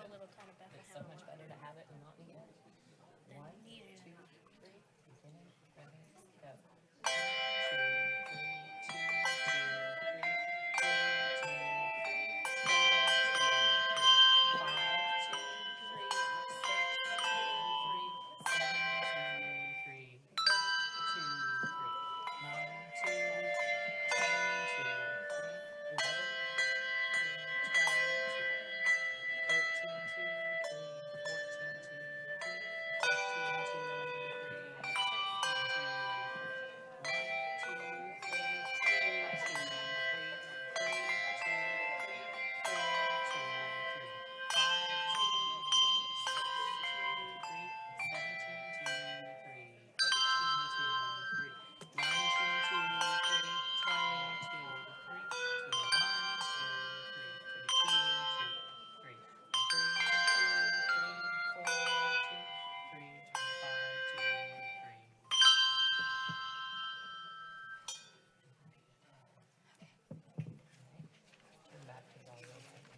little kind of It's so much better to have it and not need it. One, need it. 2, 3, beginning, ready, go. 1, 2, 3, 2, 2, turn back to all those things.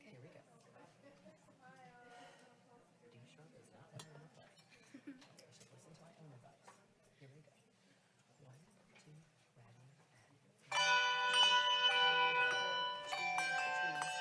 Here we go. D sharp is not what I would like. I should listen to my own advice. Here we go. 1, 2, ready, and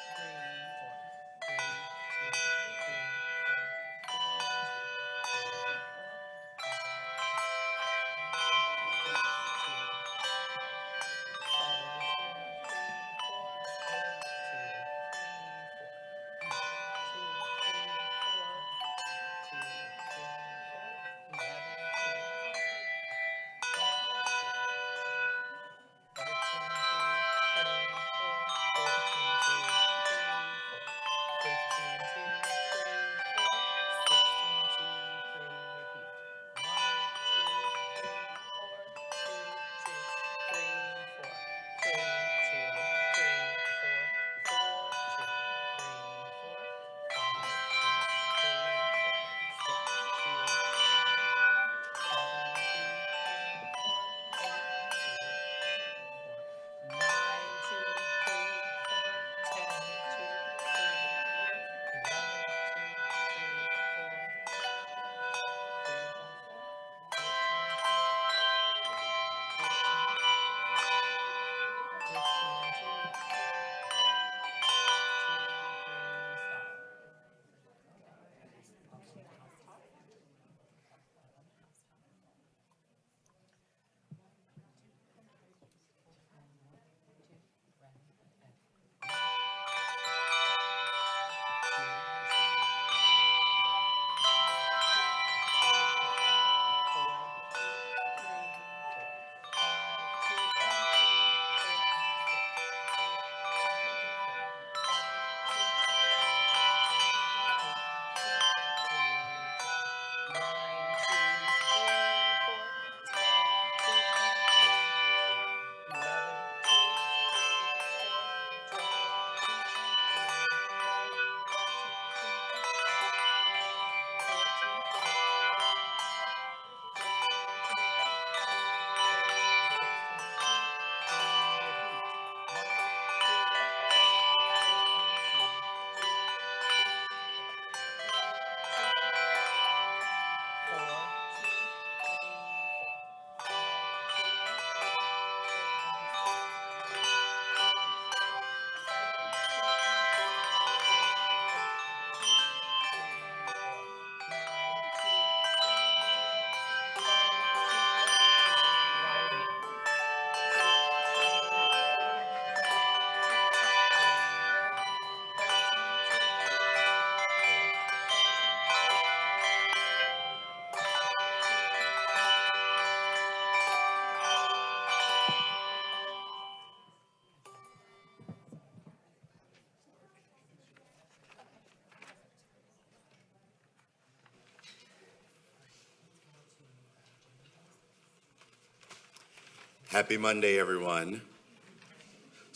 'Happy Monday, everyone.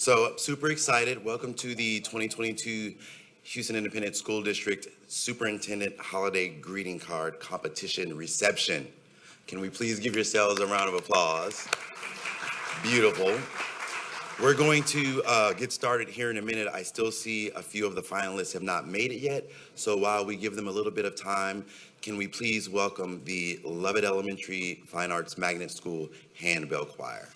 So super excited. Welcome to the 2022 Houston Independent School District Superintendent Holiday Greeting Card Competition Reception. Can we please give yourselves a round of applause? Beautiful. We're going to get started here in a minute. I still see a few of the finalists have not made it yet. So while we give them a little bit of time, can we please welcome the Lovett Elementary Fine Arts Magnet School Handbell Choir.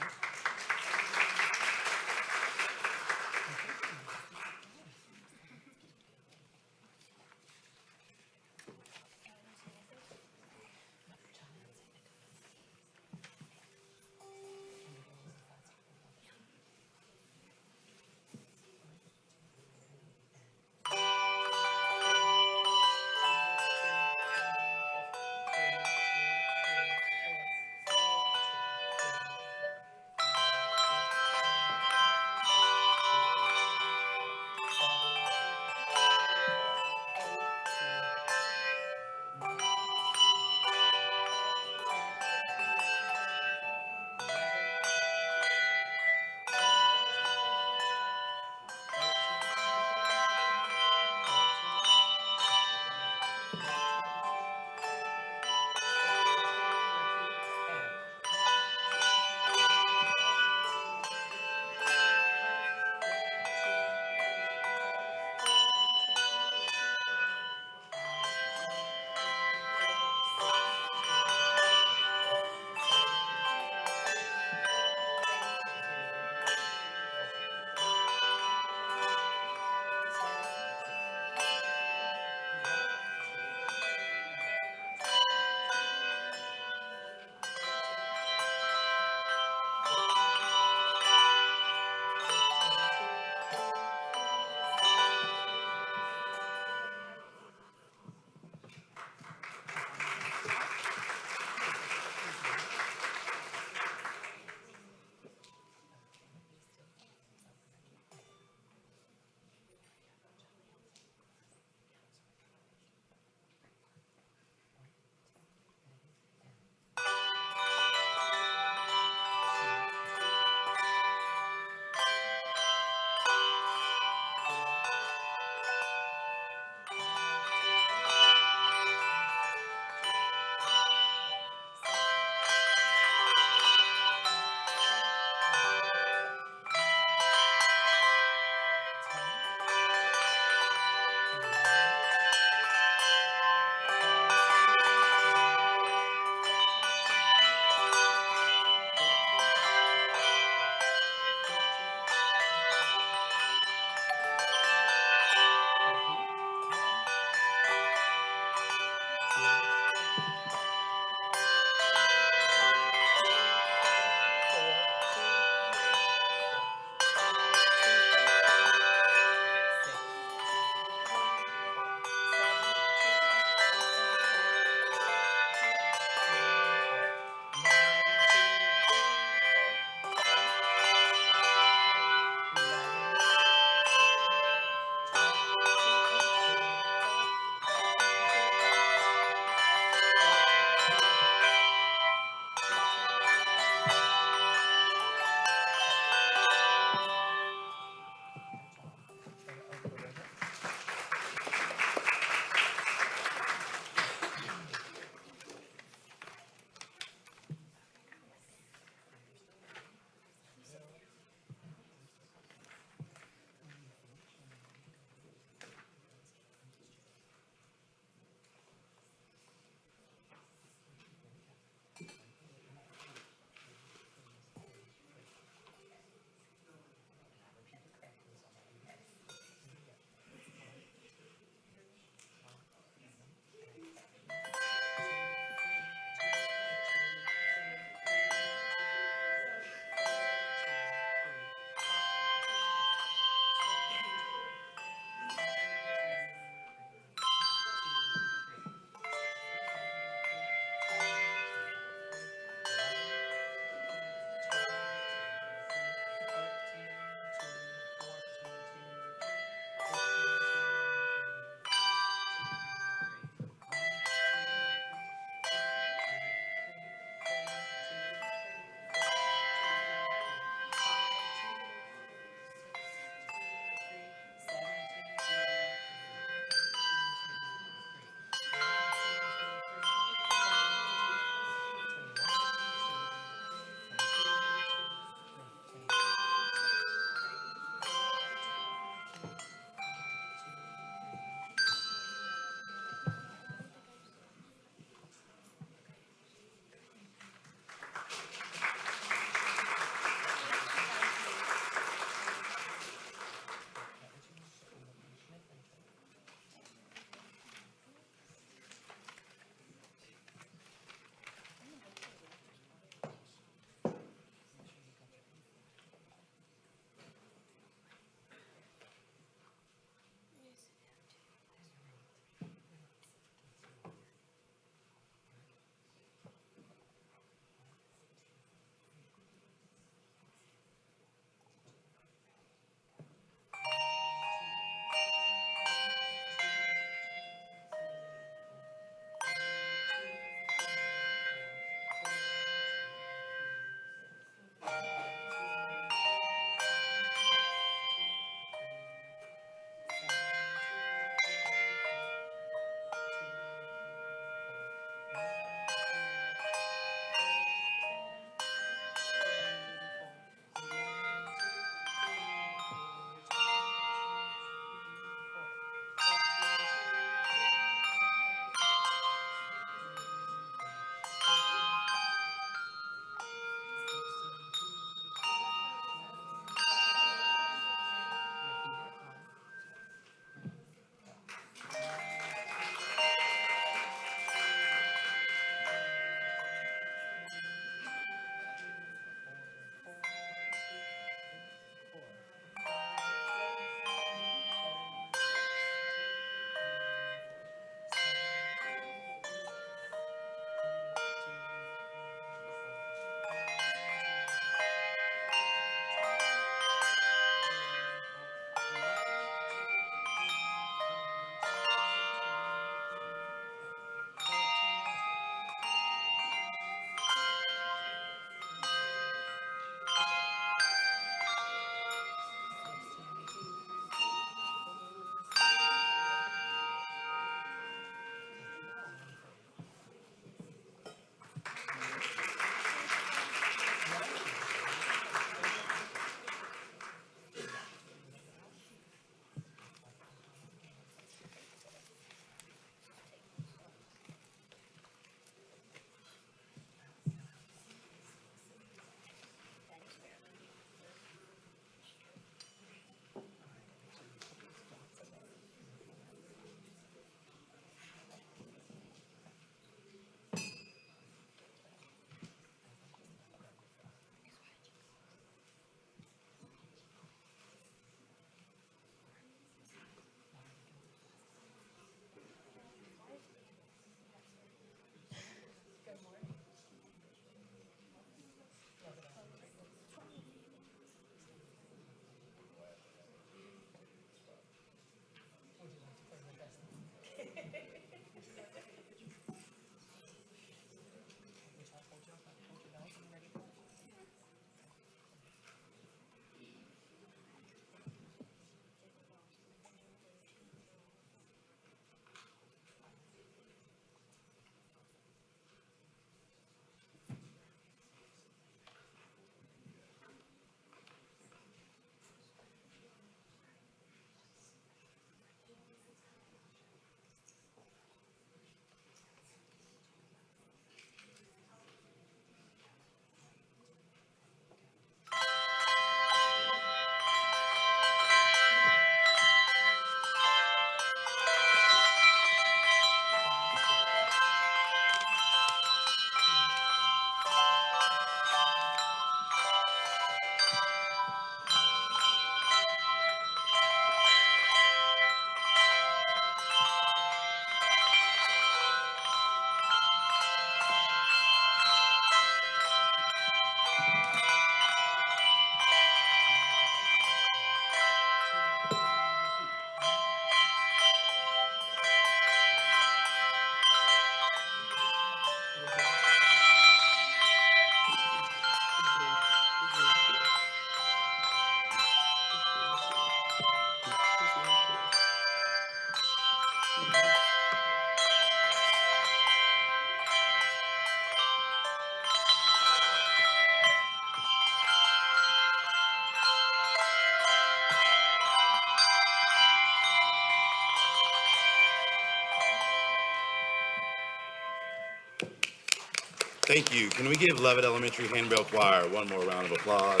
Thank you. Can we give Levitt Elementary Handbell Choir one more round of applause?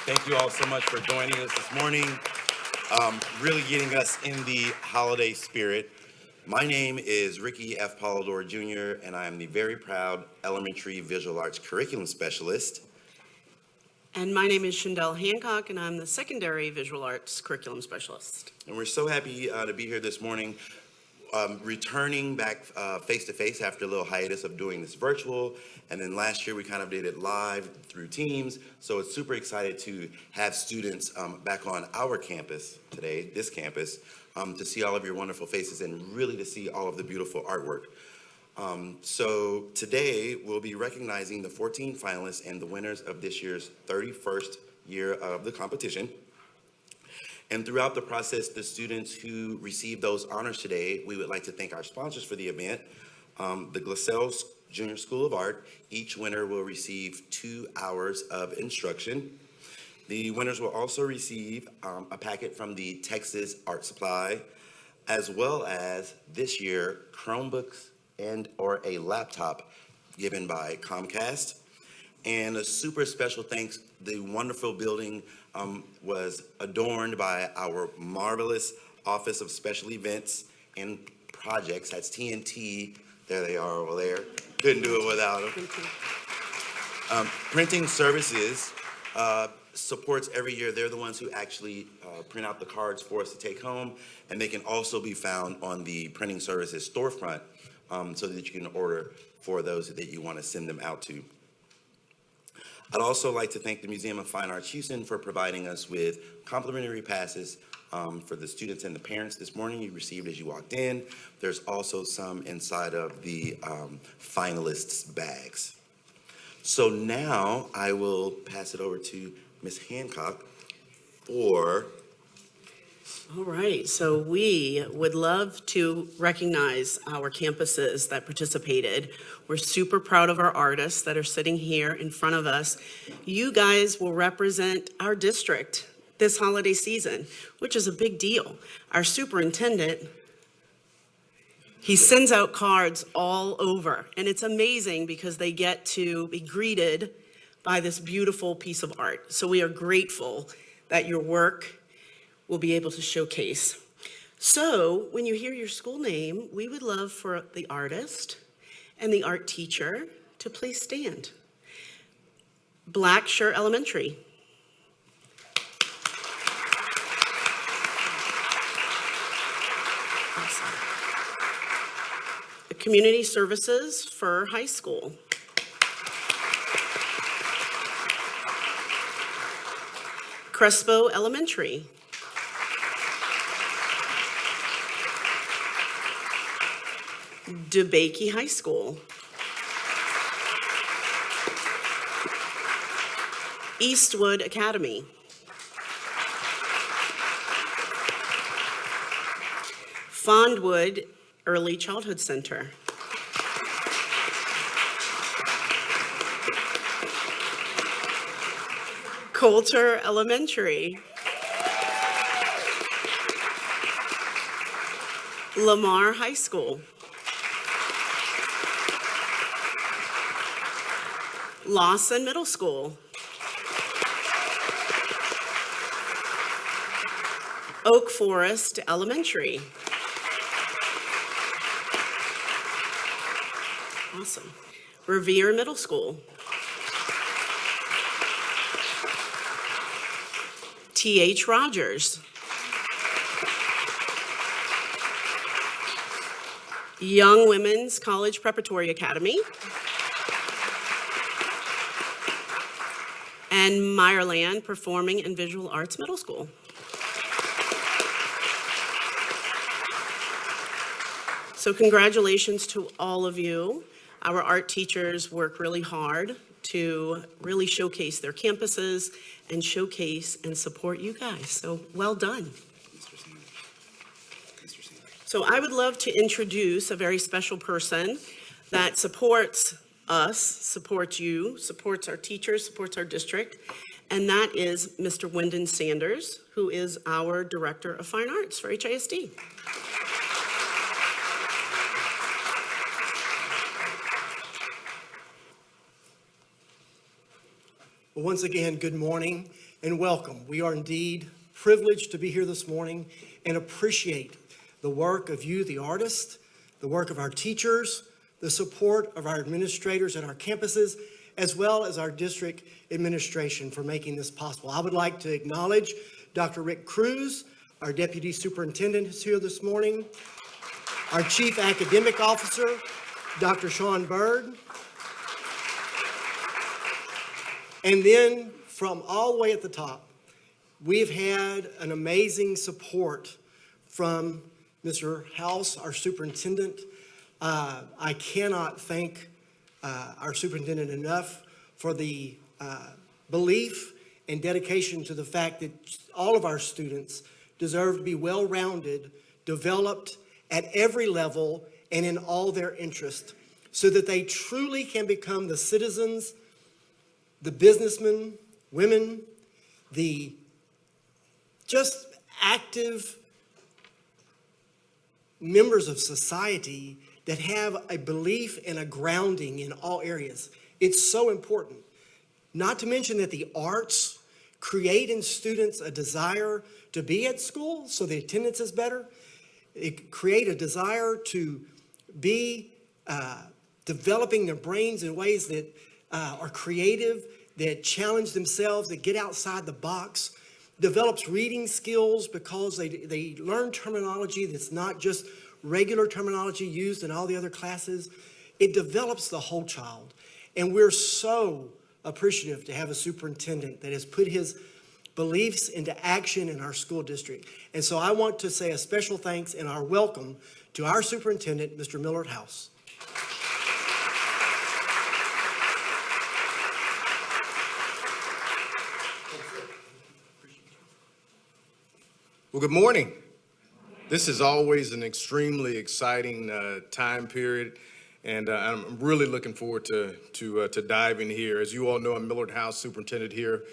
Thank you all so much for joining us this morning, really getting us in the holiday spirit. My name is Ricky F. Polidor Jr., and I am the very proud Elementary Visual Arts Curriculum Specialist. And my name is Shindell Hancock, and I'm the Secondary Visual Arts Curriculum Specialist. And we're so happy to be here this morning, returning back face-to-face after a little hiatus of doing this virtual. And then last year we kind of did it live through Teams. So it's super excited to have students back on our campus today, this campus, to see all of your wonderful faces and really to see all of the beautiful artwork. So today we'll be recognizing the 14 finalists and the winners of this year's 31st year of the competition. And throughout the process, the students who received those honors today, we would like to thank our sponsors for the event, the Glassell Junior School of Art. Each winner will receive 2 hours of instruction. The winners will also receive a packet from the Texas Art Supply, as well as this year Chromebooks and/or a laptop given by Comcast. And a super special thanks, the wonderful building was adorned by our marvelous Office of Special Events and Projects. That's TNT. There they are over there. Couldn't do it without them. Printing Services supports every year. They're the ones who actually print out the cards for us to take home, and they can also be found on the Printing Services storefront so that you can order for those that you want to send them out to. I'd also like to thank the Museum of Fine Arts Houston for providing us with complimentary passes for the students and the parents this morning. You received as you walked in. There's also some inside of the finalists' bags. So now I will pass it over to Ms. Hancock for... All right, so we would love to recognize our campuses that participated. We're super proud of our artists that are sitting here in front of us. You guys will represent our district this holiday season, which is a big deal. Our superintendent, he sends out cards all over, and it's amazing because they get to be greeted by this beautiful piece of art. So we are grateful that your work will be able to showcase. So when you hear your school name, we would love for the artist and the art teacher to please stand. Blackshirt Elementary. Awesome. The Community Services for High School. Crespo Elementary. DeBakey High School. Eastwood Academy. Fondwood Early Childhood Center. Coulter Elementary. Lamar High School. Lawson Middle School. Oak Forest Elementary. Awesome. Revere Middle School. T.H. Rogers. Young Women's College Preparatory Academy. And Meyerland Performing and Visual Arts Middle School. So congratulations to all of you. Our art teachers work really hard to really showcase their campuses and showcase and support you guys. So well done. So I would love to introduce a very special person that supports us, supports you, supports our teachers, supports our district, and that is Mr. Wyndon Sanders, who is our Director of Fine Arts for HISD. Well, once again, good morning and welcome. We are indeed privileged to be here this morning and appreciate the work of you, the artists, the work of our teachers, the support of our administrators at our campuses, as well as our district administration for making this possible. I would like to acknowledge Dr. Rick Cruz, our Deputy Superintendent, who's here this morning, our Chief Academic Officer, Dr. Sean Bird, and then from all the way at the top, we've had an amazing support from Mr. House, our superintendent. I cannot thank our superintendent enough for the belief and dedication to the fact that all of our students deserve to be well-rounded, developed at every level and in all their interests, so that they truly can become the citizens, the businessmen, women, the just active members of society that have a belief and a grounding in all areas. It's so important. Not to mention that the arts create in students a desire to be at school so the attendance is better. It create a desire to be developing their brains in ways that are creative, that challenge themselves, that get outside the box, develops reading skills because they learn terminology that's not just regular terminology used in all the other classes. It develops the whole child. And we're so appreciative to have a superintendent that has put his beliefs into action in our school district. And so I want to say a special thanks and our welcome to our superintendent, Mr. Millard House. Well, good morning. This is always an extremely exciting time period, and I'm really looking forward to diving here. As you all know, I'm Millard House Superintendent here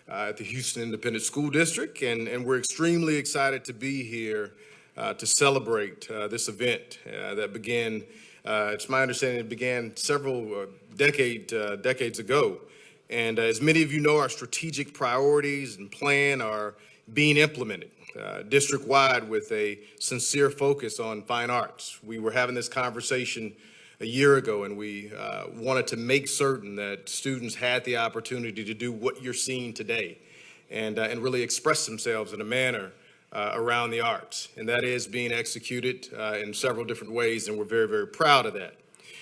at the Houston Independent School District, and we're extremely excited to be here to celebrate this event that began, it's my understanding it began several decades ago. And as many of you know, our strategic priorities and plan are being implemented district-wide with a sincere focus on fine arts. We were having this conversation a year ago, and we wanted to make certain that students had the opportunity to do what you're seeing today and really express themselves in a manner around the arts. And that is being executed in several different ways, and we're very, very proud of that.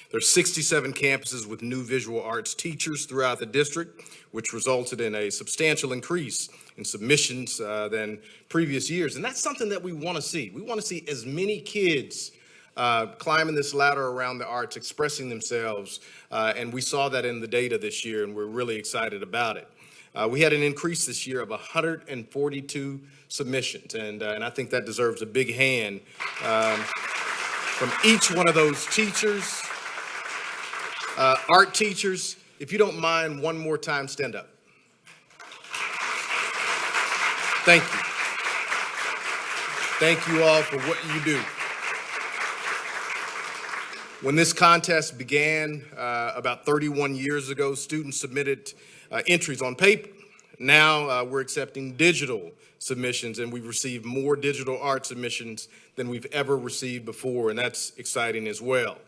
There's 67 campuses with new visual arts teachers throughout the district, which resulted in a substantial increase in submissions than previous years. And that's something that we want to see. We want to see as many kids climbing this ladder around the arts, expressing themselves. And we saw that in the data this year, and we're really excited about it. We had an increase this year of 142 submissions, and I think that deserves a big hand from each one of those teachers. Art teachers, if you don't mind, one more time, stand up. Thank you. Thank you all for what you do. When this contest began about 31 years ago, students submitted entries on paper. Now we're accepting digital submissions, and we've received more digital art submissions than we've ever received before, and that's exciting as well.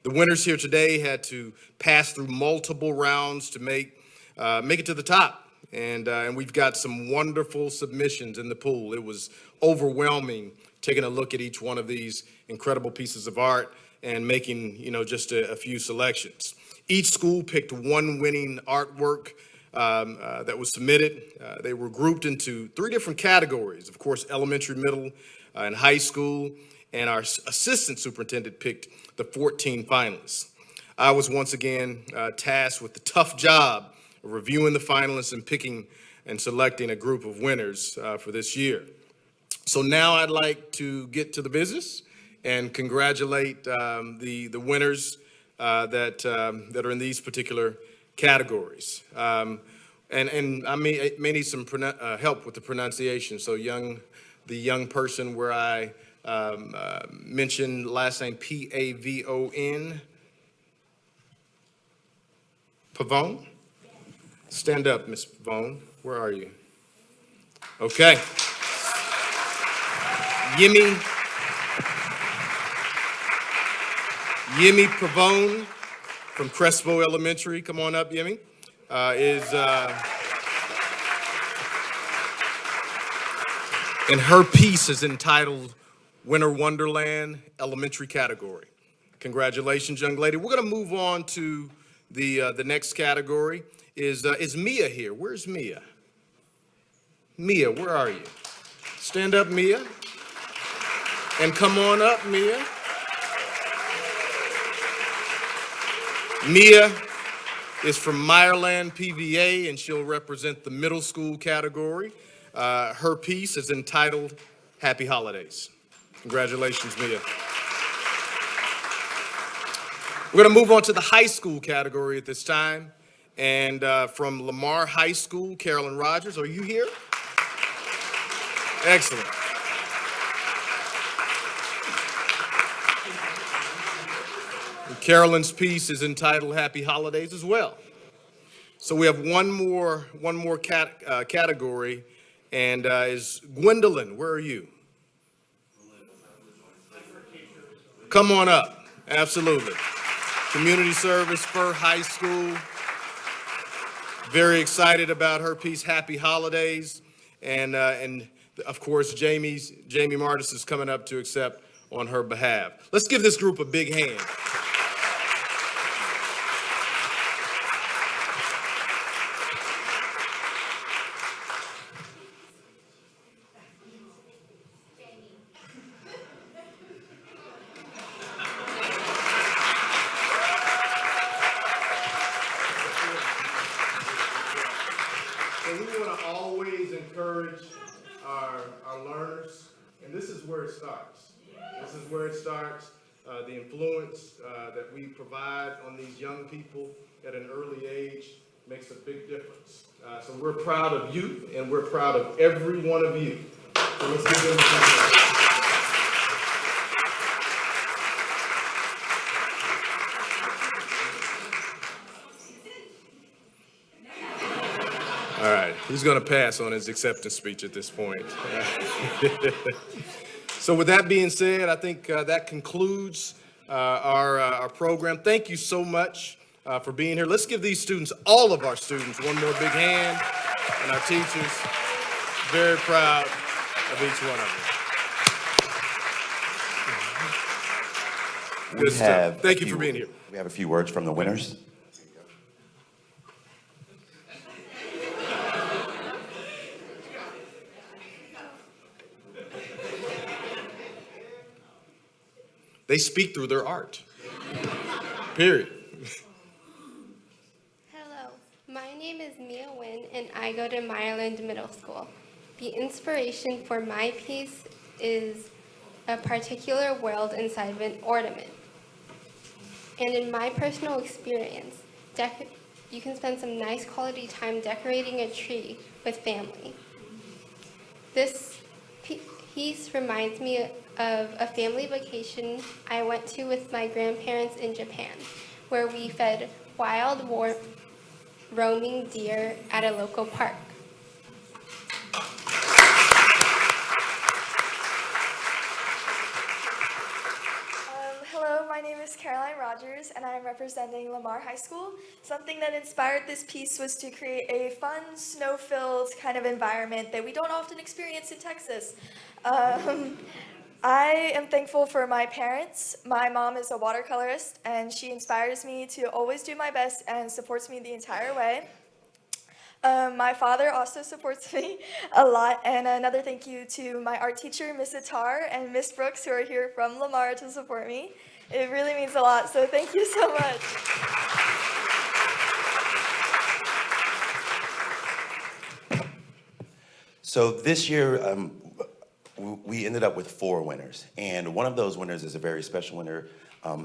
The winners here today had to pass through multiple rounds to make it to the top, and we've got some wonderful submissions in the pool. It was overwhelming taking a look at each one of these incredible pieces of art and making, just a few selections. Each school picked one winning artwork that was submitted. They were grouped into 3 different categories, of course, elementary, middle, and high school, and our assistant superintendent picked the 14 finalists. I was once again tasked with the tough job of reviewing the finalists and picking and selecting a group of winners for this year. So now I'd like to get to the business and congratulate the winners that are in these particular categories. And I may need some help with the pronunciation. So the young person where I mentioned last name Pavon. Pavone. Stand up, Miss Vaughn. Where are you? Okay. Yemi Pavone from Crespo Elementary. Come on up, Yemi. And her piece is entitled Winter Wonderland, elementary category. Congratulations, young lady. We're going to move on to the next category. Is Mia here? Where's Mia? Mia, where are you? Stand up, Mia. And come on up, Mia. Mia is from Meyerland PVA, and she'll represent the middle school category. Her piece is entitled Happy Holidays. Congratulations, Mia. We're going to move on to the high school category at this time. And from Lamar High School, Carolyn Rogers, are you here? Excellent. And Carolyn's piece is entitled Happy Holidays as well. So we have one more category, and is Gwendolyn, where are you? Come on up, absolutely. Community service for high school. Very excited about her piece, Happy Holidays. And of course, Jamie Martis is coming up to accept on her behalf. Let's give this group a big hand. So we want to always encourage our learners, and this is where it starts. This is where it starts. The influence that we provide on these young people at an early age makes a big difference. So we're proud of you, and we're proud of every one of you. So let's give them a hand. All right, he's going to pass on his acceptance speech at this point. So with that being said, I think that concludes our program. Thank you so much for being here. Let's give these students, all of our students, one more big hand, and our teachers. Very proud of each one of them. Good stuff. Thank you for being here. We have a few words from the winners. They speak through their art. Period. Hello, my name is Mia Nguyen, and I go to Meyerland Middle School. The inspiration for my piece is a particular world inside of an ornament. And in my personal experience, you can spend some nice quality time decorating a tree with family. This piece reminds me of a family vacation I went to with my grandparents in Japan, where we fed wild, roaming deer at a local park. Hello, my name is Caroline Rogers, and I'm representing Lamar High School. Something that inspired this piece was to create a fun, snow-filled kind of environment that we don't often experience in Texas. I am thankful for my parents. My mom is a watercolorist, and she inspires me to always do my best and supports me the entire way. My father also supports me a lot, and another thank you to my art teacher, Miss Attar, and Miss Brooks, who are here from Lamar to support me. It really means a lot, so thank you so much. So this year, we ended up with 4 winners, and one of those winners is a very special winner,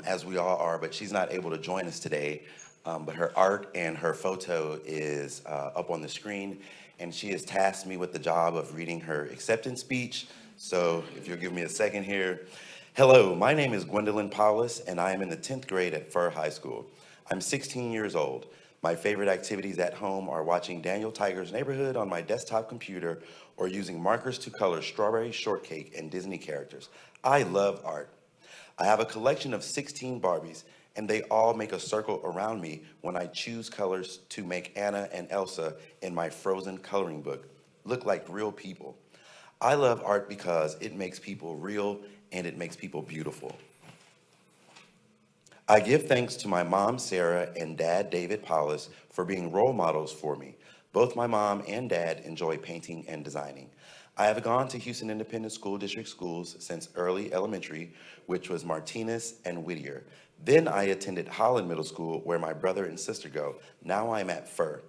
as we all are, but she's not able to join us today. But her art and her photo is up on the screen, and she has tasked me with the job of reading her acceptance speech. So if you'll give me a second here. Hello, my name is Gwendolyn Paulus, and I am in the 10th grade at Furr High School. I'm 16 years old. My favorite activities at home are watching Daniel Tiger's Neighborhood on my desktop computer or using markers to color strawberry shortcake and Disney characters. I love art. I have a collection of 16 Barbies, and they all make a circle around me when I choose colors to make Anna and Elsa in my Frozen coloring book look like real people. I love art because it makes people real and it makes people beautiful. I give thanks to my mom, Sarah, and dad, David Paulus, for being role models for me. Both my mom and dad enjoy painting and designing. I have gone to Houston Independent School District schools since early elementary, which was Martinez and Whittier. Then I attended Holland Middle School, where my brother and sister go. Now I'm at Fur.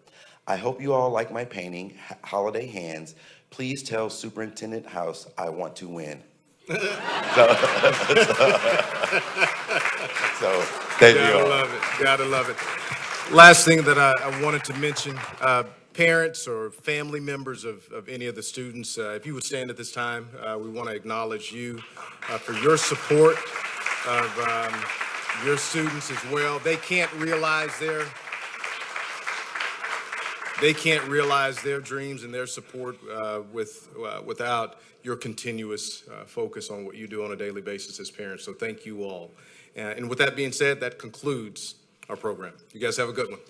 I hope you all like my painting, Holiday Hands. Please tell Superintendent House I want to win. So thank you Gotta all. love it, gotta love it. Last thing that I wanted to mention, parents or family members of any of the students, if you would stand at this time, we want to acknowledge you for your support of your students as well. They can't realize their dreams and their support without your continuous focus on what you do on a daily basis as parents. So thank you all. And with that being said, that concludes our program. You guys have a good one.